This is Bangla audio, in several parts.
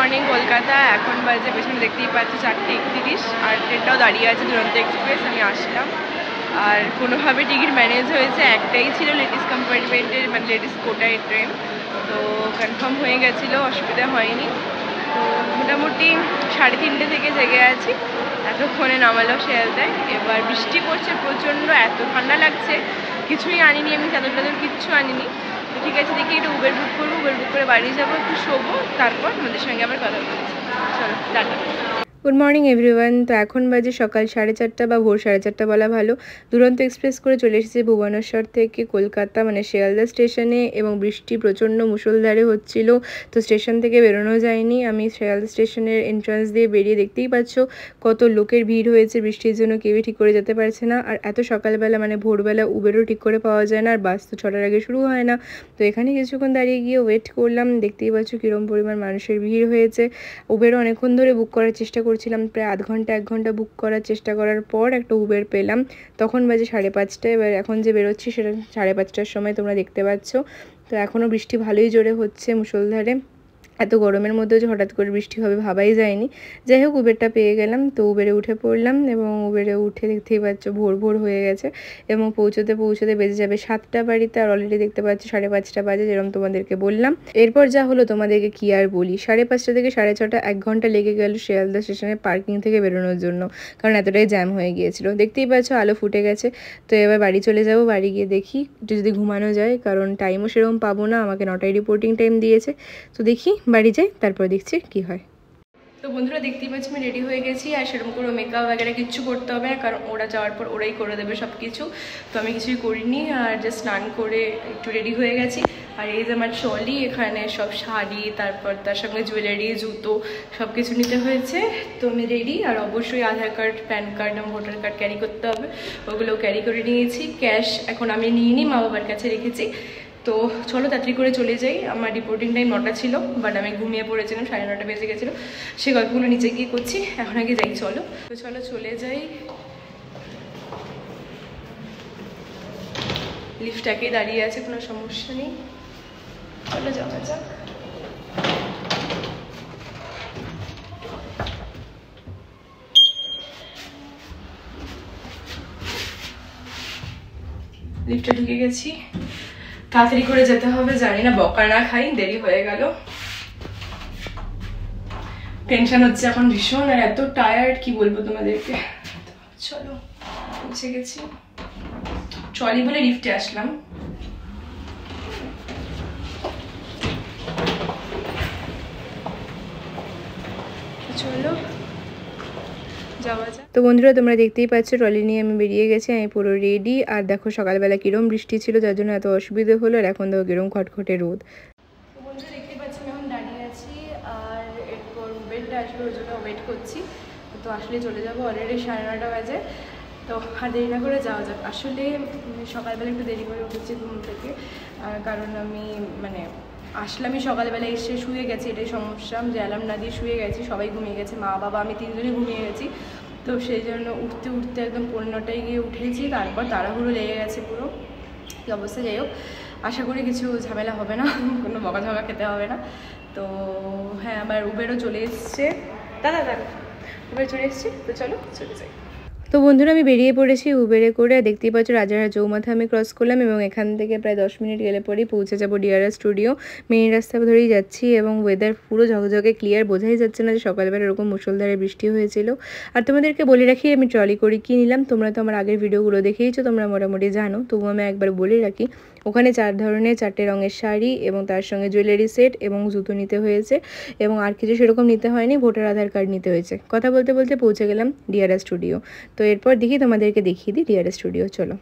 মর্নিং কলকাতা। এখন বাজে পেছনে দেখতেই পাচ্ছি 4:31 আর ট্রেনটাও দাঁড়িয়ে আছে দুরন্ত এক্সপ্রেস। আমি আসলাম আর কোনোভাবে টিকিট ম্যানেজ হয়েছে, একটাই ছিল লেডিস কম্পার্টমেন্টের, মানে লেডিস কোটায় ট্রেন, তো কনফার্ম হয়ে গেছিলো, অসুবিধা হয়নি। তো মোটামুটি 3:30 থেকে জেগে আছি, এতক্ষণে নামালো শিয়ালদায়। এবার বৃষ্টি পড়ছে প্রচণ্ড, এত ঠান্ডা লাগছে, কিছুই আনিনি আমি, চাদর টাদর কিচ্ছু আনিনি। তো ঠিক আছে, দেখি একটু উবের বুক করবো, উবের বুক করে বাড়ি যাবো, একটু শোবো, তারপর আমাদের সঙ্গে আবার কথা বলছি। চলো টাটা। Good morning everyone. তো এখন বাজে সকাল 4:30 বা ভোর 4:30 বলা ভালো। দুরন্ত এক্সপ্রেস করে চলে এসেছে ভুবনেশ্বর থেকে কলকাতা, মানে শিয়ালদা স্টেশনে, এবং বৃষ্টি প্রচণ্ড মুষলধারে হচ্ছিল, তো স্টেশন থেকে বেরোনো যায়নি। আমি শিয়ালদা স্টেশনের এন্ট্রান্স দিয়ে বেরিয়ে দেখতেই পাচ্ছ কত লোকের ভিড় হয়েছে, বৃষ্টির জন্য কেউই ঠিক করে যেতে পারছে না। আর এত সকালবেলা মানে ভোরবেলা উবেরও ঠিক করে পাওয়া যায় না, আর বাস তো 6টার আগে শুরু হয় না। তো এখানে কিছুক্ষণ দাঁড়িয়ে গিয়ে ওয়েট করলাম, দেখতেই পাচ্ছ কীরকম পরিমাণ মানুষের ভিড় হয়েছে। উবেরও অনেকক্ষণ ধরে বুক করার চেষ্টা করছিলাম, প্রায় আধ ঘন্টা 1 ঘন্টা বুক করার চেষ্টা করার পর একটা উবের পেলাম। তখন বাজে 5:30। এবার এখন যে বেরোচ্ছি সেটা 5:30টার সময়, তোমরা দেখতে পাচ্ছ। তো এখনও বৃষ্টি ভালোই জোরে হচ্ছে মুষলধারে, এত গরমের মধ্যেও যে হঠাৎ করে বৃষ্টি হবে ভাবাই যায়নি। যাই হোক, উবেরটা পেয়ে গেলাম, তো উবেরে উঠে পড়লাম, এবং উবেরে উঠে দেখতেই পাচ্ছ ভোর ভোর হয়ে গেছে, এবং পৌঁছতে বেজে যাবে 7টা বাড়িতে। আর অলরেডি দেখতে পাচ্ছ 5:30 বাজে, যেরকম তোমাদেরকে বললাম। এরপর যা হলো তোমাদেরকে কি আর বলি। 5:30 থেকে 6:30 1 ঘন্টা লেগে গেল শিয়ালদা স্টেশনে পার্কিং থেকে বেরোনোর জন্য, কারণ এতটাই জ্যাম হয়ে গিয়েছিল। দেখতেই পাচ্ছ আলো ফুটে গেছে। তো এবার বাড়ি চলে যাব, বাড়ি গিয়ে দেখি একটু যদি ঘুমানো যায়, কারণ টাইমও সেরকম পাবো না, আমাকে 9টায় রিপোর্টিং টাইম দিয়েছে। তো দেখি বাড়ি যাই, তারপর দেখছি কি হয়। তো বন্ধুরা দেখতেই পাচ্ছি আমি রেডি হয়ে গেছি, আর সেরকম করে মেকআপ वगैरह কিচ্ছু করতে হবে না, কারণ ওরা যাওয়ার পর ওরাই করে দেবে সব কিছু। তো আমি কিছুই করিনি, আর জাস্ট স্নান করে একটু রেডি হয়ে গেছি। আর এই যে আমার ট্রলি, এখানে সব শাড়ি, তারপর তার সঙ্গে জুয়েলারি, জুতো সব কিছু নিতে হয়েছে। তো আমি রেডি, আর অবশ্যই আধার কার্ড, প্যান কার্ড এবং ভোটার কার্ড ক্যারি করতে হবে, ওগুলো ক্যারি করে নিয়েছি। ক্যাশ এখন আমি নিইনি, মা বাবার কাছে রেখেছি। তো চলো তাড়াতাড়ি করে চলে যাই। আমার রিপোর্টিং টাইম 9টা ছিল, বাট আমি ঘুমিয়ে পড়েছিলাম, 9:30 বেজে গেছিলো। সেই গল্পগুলো নিচে গিয়ে করছি, এখন আগে যাই। চলো, তো চলো চলে যাই। লিফটটাকেই দাঁড়িয়ে আছে, কোনো সমস্যা নেই, চলো যাওয়া যাক। লিফটে ঢুকে গেছি, তাড়াতাড়ি করে যেতে হবে, জানি না বকা না খাই, দেরি হয়ে গেল। টেনশন হচ্ছে এখন ভীষণ, আর এত টায়ার্ড কি বলবো তোমাদেরকে। চলো পৌঁছে গেছি, ট্রলি বলে লিফটে আসলাম। চলো যাওয়া যাক। তো বন্ধুরা তোমরা দেখতেই পাচ্ছ ট্রলি নিয়ে আমি বেরিয়ে গেছি, আমি পুরো রেডি। আর দেখো সকালবেলা কিরম বৃষ্টি ছিল, যার জন্য এত অসুবিধে হলো, আর এখন দেখো কিরম খটখটে রোদ। তো বন্ধুরা দেখতেই পাচ্ছি আমি এখন দাঁড়িয়ে আছি, আর এরপর উবেরটা আসবে, ওই জন্য ওয়েট করছি। তো আসলে চলে যাবো, অলরেডি 9:30 বাজে। তো আর দেরি না করে যাওয়া যাক। আসলে সকালবেলা একটু দেরি করে উঠেছি ঘুম থেকে, কারণ আমি মানে আসলামই সকালবেলা, এসে শুয়ে গেছি, এটাই সমস্যা, যে অ্যালার্ম না দিয়ে শুয়ে গেছি, সবাই ঘুমিয়ে গেছে, মা বাবা আমি 3জনই ঘুমিয়ে গেছি। তো সেই জন্য উঠতে উঠতে একদম 9:30 গিয়ে উঠেছি, তারপর তাড়াহুড়ো লেগে গেছে পুরো, কী অবস্থা। যাই হোক, আশা করি কিছু ঝামেলা হবে না, কোনো বকাঝকা খেতে হবে না। তো হ্যাঁ, আবার উবেরও চলে এসছে, দাদা উবের চলে এসছে, তো চলো চলে যাই। তো বন্ধুরা আমি বেরিয়ে পড়েছি উবেরে করে। দেখতেই পাচ্ছ রাজারহাট চৌমাথা আমি ক্রস করলাম, এবং এখান থেকে প্রায় 10 মিনিট গেলে পরেই পৌঁছে যাবো ডিআরএস স্টুডিও। মেইন রাস্তা ধরেই যাচ্ছি, এবং ওয়েদার পুরো ঝকঝকে ক্লিয়ার, বোঝাই যাচ্ছে না যে সকালবেলা এরকম মুষলধারে বৃষ্টি হয়েছিল। আর তোমাদেরকে বলে রাখি আমি ট্রলি করে কী নিলাম, তোমরা তো আমার আগের ভিডিওগুলো দেখেইছো, তোমরা মোটামুটি জানো, তবু আমি একবার বলে রাখি। ওখানে 4 ধরনের 4টে রঙের শাড়ি, এবং তার সঙ্গে জুয়েলারি সেট এবং জুতো নিতে হয়েছে, এবং আর কিছু সেরকম নিতে হয়নি, ভোটার আধার কার্ড নিতে হয়েছে। কথা বলতে বলতে পৌঁছে গেলাম ডিআরএস স্টুডিও। তো এরপর দেখি তোমাদেরকে দেখিয়ে দিই ডিআরএস স্টুডিও। চলো,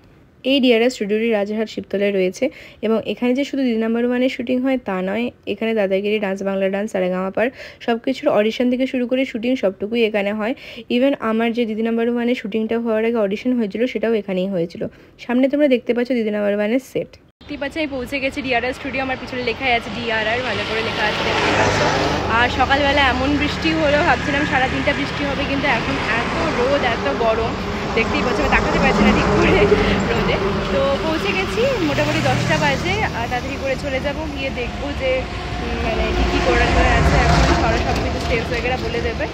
এই ডিআরএস স্টুডিওটি রাজারহাট শিবতলায় রয়েছে, এবং এখানে যে শুধু দিদি নাম্বার 1-এর শুটিং হয় তা নয়, এখানে দাদাগিরি, ডান্স বাংলা ডান্স, সারেগামাপার সব কিছুর অডিশন থেকে শুরু করে শুটিং সবটুকুই এখানে হয়। ইভেন আমার যে দিদি নাম্বার 1-এর শুটিংটা হওয়ার আগে অডিশন হয়েছিল, সেটাও এখানেই হয়েছিল। সামনে তোমরা দেখতে পাচ্ছ দিদি নাম্বার 1-এর সেট। দেখতেই পাচ্ছি আমি পৌঁছে গেছি ডিআরআর স্টুডিও, আমার পিছনে লেখাই আছে ডিআরআর, ভালো করে লেখা আছে দেখতে পাচ্ছ। আর সকালবেলা এমন বৃষ্টি হলো, ভাবছিলাম 3:30 বৃষ্টি হবে, কিন্তু এখন এত রোদ, এত গরম, দেখতেই পাচ্ছি আমি তাকাতে পারছি না ঠিক করে রোদে। তো পৌঁছে গেছি, মোটামুটি 10টা বাজে, আর তাড়াতাড়ি করে চলে যাব, গিয়ে দেখবো যে মানে কী কী করানো আছে এখন। ওরা সব কিছু স্টেপস वगैरह বলে দেবে।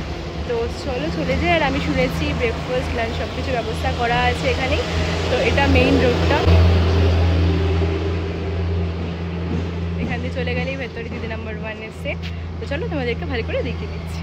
তো চলো চলে যাই। আর আমি শুনেছি ব্রেকফাস্ট লাঞ্চ সব কিছু ব্যবস্থা করা আছে এখানেই। তো এটা মেইন রোডটা, এখান দিয়ে চলে গেলেই ভেতরে দিদি নাম্বার 1 এসে। তো চলো তোমাদেরকে ভালো করে দেখিয়ে দিচ্ছি।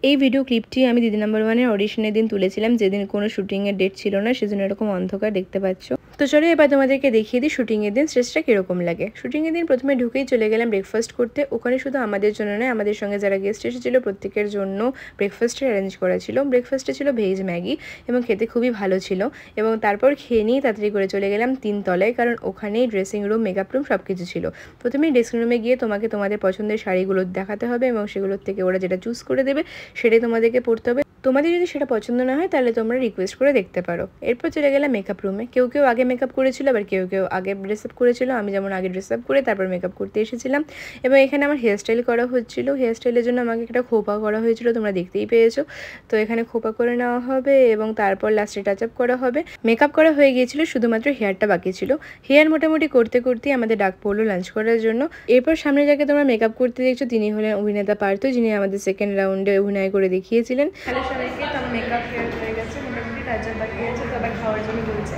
এই ভিডিও ক্লিপটি আমি দিদি নাম্বার 1-এর অডিশনের দিন তুলেছিলাম, যেদিন কোনো শুটিংয়ের ডেট ছিল না, সেজন্য এরকম অন্ধকার দেখতে পাচ্ছ। তো চলো এবার তোমাদেরকে দেখিয়ে দিই শুটিংয়ের দিন স্টেজটা কীরকম লাগে। শুটিংয়ের দিন প্রথমে ঢুকেই চলে গেলাম ব্রেকফাস্ট করতে। ওখানে শুধু আমাদের জন্য নয়, আমাদের সঙ্গে যারা গেস্ট এসেছিলো প্রত্যেকের জন্য ব্রেকফাস্টের অ্যারেঞ্জ করা ছিল। ব্রেকফাস্টে ছিল ভেজ ম্যাগি এবং খেতে খুবই ভালো ছিল। এবং তারপর খেয়ে নিয়ে তাড়াতাড়ি করে চলে গেলাম 3 তলায়, কারণ ওখানেই ড্রেসিং রুম, মেকআপ রুম সব কিছু ছিল। প্রথমেই ড্রেসিং রুমে গিয়ে তোমাকে তোমাদের পছন্দের শাড়িগুলো দেখাতে হবে এবং সেগুলোর থেকে ওরা যেটা চুজ করে দেবে সেটাই তোমাদেরকে পরতে হবে। তোমাদের যদি সেটা পছন্দ না হয় তাহলে তোমরা রিকোয়েস্ট করে দেখতে পারো। এরপর চলে গেলাম মেকআপ রুমে। কেউ কেউ আগে মেকআপ করেছিল, আবার কেউ কেউ আগে ড্রেস আপ করেছিল। আমি যেমন আগে ড্রেস আপ করে তারপর মেকআপ করতে এসেছিলাম। এবং এখানে আমার হেয়ার স্টাইল করা হচ্ছিল। হেয়ার স্টাইলের জন্য আমাকে একটা খোপা করা হয়েছিল, তোমরা দেখতেই পেয়েছো। তো এখানে খোপা করে নেওয়া হবে এবং তারপর লাস্টে টাচ আপ করা হবে। মেকআপ করা হয়ে গিয়েছিল, শুধুমাত্র হেয়ারটা বাকি ছিল। হেয়ার মোটামুটি করতে করতেই আমাদের ডাক পড়লো লাঞ্চ করার জন্য। এরপর সামনে যাকে তোমরা মেকআপ করতে দেখছো তিনি হলেন অভিনেতা পার্থ, যিনি আমাদের সেকেন্ড রাউন্ডে অভিনয় করে দেখিয়েছিলেন। হ্যালো সবাইকে, তো মেকআপ হেয়ার হয়ে গেছে, মোটামুটি টাচ আপ বাকি আছে, তো আবার খাওয়ার জন্য বলছে।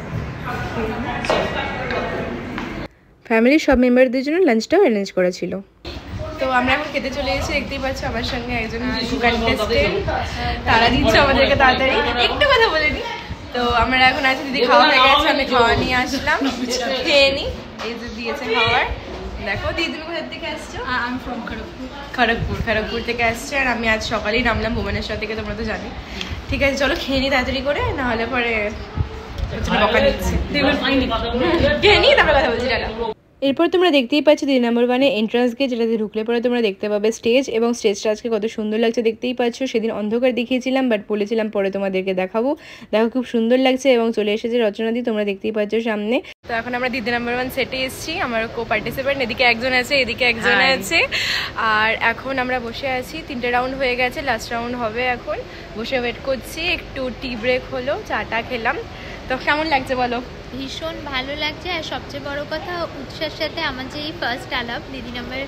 ফ্যামিলির সব মেম্বারদের জন্য লাঞ্চটাও অ্যারেঞ্জ করা ছিল। তো আমরা এখন খেতে চলে এসেছি, দেখতেই পাচ্ছ আমার সঙ্গে একজন কন্টেস্টেন্ট, তারা দিচ্ছে আমাদেরকে তাড়াতাড়ি। একটু কথা বলে নি। তো আমরা এখন আছি, দিদি খাওয়া হয়ে গেছে, আমি খাওয়া নিয়ে আসলাম, খেয়ে নিই। এই যে দিয়েছে খাওয়ার। দেখো দিদি, তুমি কোথা থেকে আসছো? আমি ফ্রম খড়গপুর থেকে আসছে। আর আমি আজ সকালেই নামলাম ভুবনেশ্বর থেকে, তোমরা তো জানি। ঠিক আছে চলো খেয়ে নিই তাড়াতাড়ি করে, নাহলে পরে বকা দিচ্ছে। খেয়ে নিই তারপরে কথা বলছি। এরপর তোমরা দেখতেই পাচ্ছ দিদি নাম্বার 1-এ এন্ট্রান্স গেট, যেটাতে ঢুকলে পরে তোমরা দেখতে পাবে স্টেজ। এবং স্টেজটা আজকে কত সুন্দর লাগছে দেখতেই পাচ্ছ। সেদিন অন্ধকার দেখিয়েছিলাম, বাট বলেছিলাম পরে তোমাদেরকে দেখাবো। দেখো খুব সুন্দর লাগছে। এবং চলে এসেছে রচনাদি, তোমরা দেখতেই পাচ্ছ সামনে। তো এখন আমরা দিদি নাম্বার 1 সেটে এসেছি। আমার কো পার্টিসিপেন্ট এদিকে একজন আছে, এদিকে একজন আছে। আর এখন আমরা বসে আছি, 3টে রাউন্ড হয়ে গেছে, লাস্ট রাউন্ড হবে এখন। বসে ওয়েট করছি, একটু টি ব্রেক হলো, চাটা খেলাম। তো কেমন লাগছে বলো? ভীষণ ভালো লাগছে। আর সবচেয়ে বড় কথা, উৎসার সাথে আমার যে ফার্স্ট আলাপ দিদি নাম্বার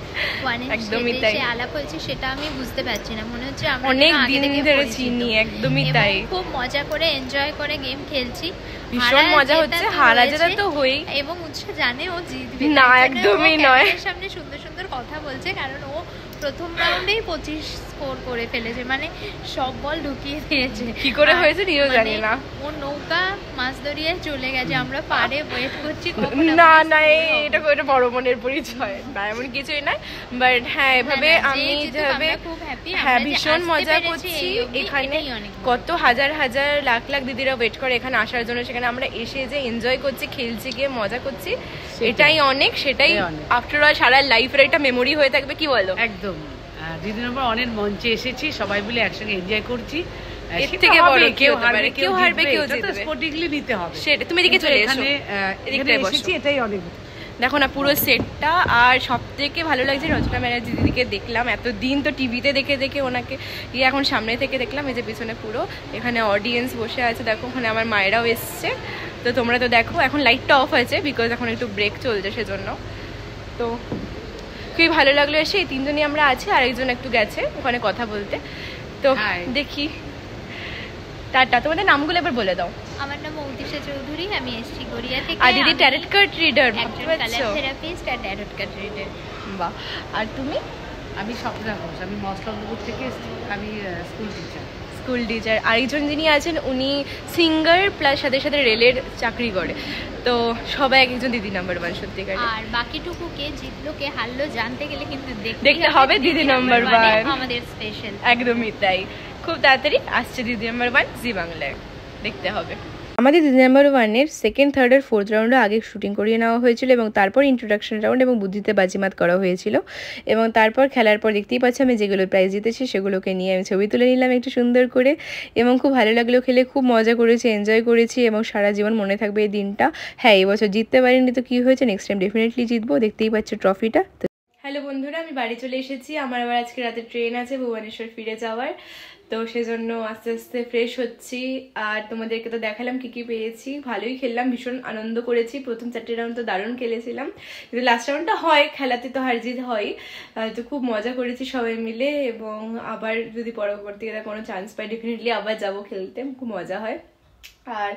1-এর যে আলাপ হয়েছে সেটা আমি বুঝতে পারছি না, মনে হচ্ছে আমরা অনেক দিন ধরে চিনি। একদমই তাই, খুব মজা করে এনজয় করে গেম খেলছি, ভীষণ মজা হচ্ছে। হারা জেতা তো হই, এবং উৎসাহ জানে ও জিতবে না, একদমই নয়। সামনে সুন্দর সুন্দর কথা বলছে, কারণ ও প্রথম রাউন্ডেই 25 স্কোর করে ফেলেছে, মানে সব বল ঢুকিয়ে দিয়েছে। কি করে হয়েছে নিজেও জানি না। ও নৌকা মাছ ধরিয়ে চলে গেছে, আমরা পাড়ে ওয়েট করছি। না না, এটা বড় মনের পরিচয় না, এমন কিছুই নয়। বাট হ্যাঁ, এভাবে আমি যেভাবে হ্যাঁ ভীষণ মজা করছি। এখানে কত হাজার হাজার লাখ লাখ দিদিরা ওয়েট করে এখানে আসার জন্য, সেখানে আমরা এসে যে এনজয় করছি, খেলছি, গিয়ে মজা করছি, এটাই অনেক। সেটাই আফটার অল সারা লাইফের একটা মেমোরি হয়ে থাকবে, কি বলো? একদম। দিদি নাম্বার 1-এর মঞ্চে এসেছি, সবাই মিলে একসঙ্গে এনজয় করছি। এর থেকে বড় কেউ হারবে, কেউ হারবে, কেউ জিতবে, স্পোর্টিংলি নিতে হবে। সেটা তুমি এদিকে চলে এসো, এখানে এসেছি, এটাই অনেক। দেখো না পুরো সেটটা। আর সব থেকে ভালো লাগছে রচনা ব্যানার্জি দিদিকে দেখলাম, এতদিন তো টিভিতে দেখে দেখে ওনাকে এখন সামনে থেকে দেখলাম। এই যে পিছনে পুরো এখানে অডিয়েন্স বসে আছে, দেখো ওখানে আমার মায়েরাও এসছে। তো তোমরা তো দেখো, এখন লাইটটা অফ আছে বিকজ এখন একটু ব্রেক চলছে সেজন্য। তো খুবই ভালো লাগলো এসে। এই 3জনই আমরা আছি, আর একজন একটু গেছে ওখানে কথা বলতে। তো দেখি, টাটা। তোমাদের নামগুলো এবার বলে দাও। আমার নাম মৌতিশা চৌধুরী, আমি এসেছি গড়িয়া থেকে। আর দিদি tarot card reader, colour therapist আর ট্যারট কার্ড রিডার। বাহ। আর তুমি? আমি স্বপ্না ঘোষ, আমি মসলন্দপুর থেকে এসেছি, আমি স্কুল টিচার। আরেকজন যিনি আছেন উনি সিঙ্গার প্লাস সাথে সাথে রেলের চাকরি করে। তো সবাই একজন দিদি নাম্বার 1 সত্যিকার। আর বাকিটুকু কে জিতলো কে হারলো জানতে গেলে কিন্তু দেখতে হবে দিদি নাম্বার 1, আমাদের স্পেশাল। একদমই তাই। খুব তাড়াতাড়ি আসছে দিদি নাম্বার 1 জি বাংলায়, দেখতে হবে। আমাদের দিদি নাম্বার 1-এর সেকেন্ড, থার্ড আর ফোর্থ রাউন্ডে আগে শুটিং করিয়ে নেওয়া হয়েছিল এবং তারপর ইন্ট্রোডাকশন রাউন্ড এবং বুদ্ধিতে বাজিমাত করা হয়েছিল। এবং তারপর খেলার পর দেখতেই পাচ্ছি আমি যেগুলো প্রাইজ জিতেছি সেগুলোকে নিয়ে আমি ছবি তুলে নিলাম একটু সুন্দর করে। এবং খুব ভালো লাগলো খেলে, খুব মজা করেছি, এনজয় করেছি এবং সারা জীবন মনে থাকবে এই দিনটা। হ্যাঁ, এবছর জিততে পারিনি তো কী হয়েছে, নেক্সট টাইম ডেফিনেটলি জিতবো। দেখতেই পাচ্ছ ট্রফিটা। হ্যালো বন্ধুরা, আমি বাড়ি চলে এসেছি। আমার আবার আজকে রাতে ট্রেন আছে ভুবনেশ্বর ফিরে যাওয়ার, তো সেজন্য আস্তে আস্তে ফ্রেশ হচ্ছি। আর তোমাদেরকে তো দেখালাম কি কি পেয়েছি। ভালোই খেললাম, ভীষণ আনন্দ করেছি। প্রথম 4টে রাউন্ড তো দারুণ খেলেছিলাম, কিন্তু লাস্ট রাউন্ডটা হয়, খেলাতে তো হার জিত হয়। তো খুব মজা করেছি সবাই মিলে, এবং আবার যদি পরবর্তীতে কোনো চান্স পাই ডেফিনেটলি আবার যাবো খেলতে, খুব মজা হয়। আর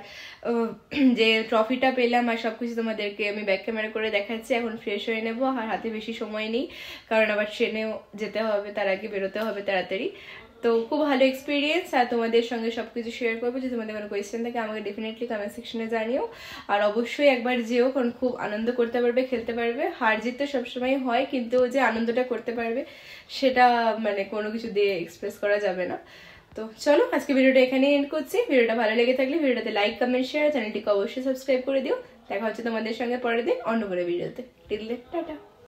যে ট্রফিটা পেলাম আর সব কিছু তোমাদেরকে আমি ব্যাক ক্যামেরা করে দেখাচ্ছি। এখন ফ্রেশ হয়ে নেবো, আর হাতে বেশি সময় নেই, কারণ আবার ট্রেনেও যেতে হবে, তার আগে বেরোতে হবে তাড়াতাড়ি। তো খুব ভালো এক্সপিরিয়েন্স, আর তোমাদের সঙ্গে সব কিছু শেয়ার করবো। যদি তোমাদের কোনো কোয়েশ্চেন থাকে আমাকে ডেফিনেটলি কমেন্ট সেকশনে জানিও। আর অবশ্যই একবার যেও, কারণ খুব আনন্দ করতে পারবে, খেলতে পারবে। হার জিত তো সবসময় হয়, কিন্তু যে আনন্দটা করতে পারবে সেটা মানে কোনো কিছু দিয়ে এক্সপ্রেস করা যাবে না। তো চলো আজকে ভিডিওটা এখানে এন্ড করছি। ভিডিওটা ভালো লেগে থাকলে ভিডিওটাতে লাইক, কমেন্ট, শেয়ার, চ্যানেলটিকে অবশ্যই সাবস্ক্রাইব করে দিও। দেখা হচ্ছে তোমাদের সঙ্গে পরের দিন অন্য কোনো ভিডিওতে। Till then tata.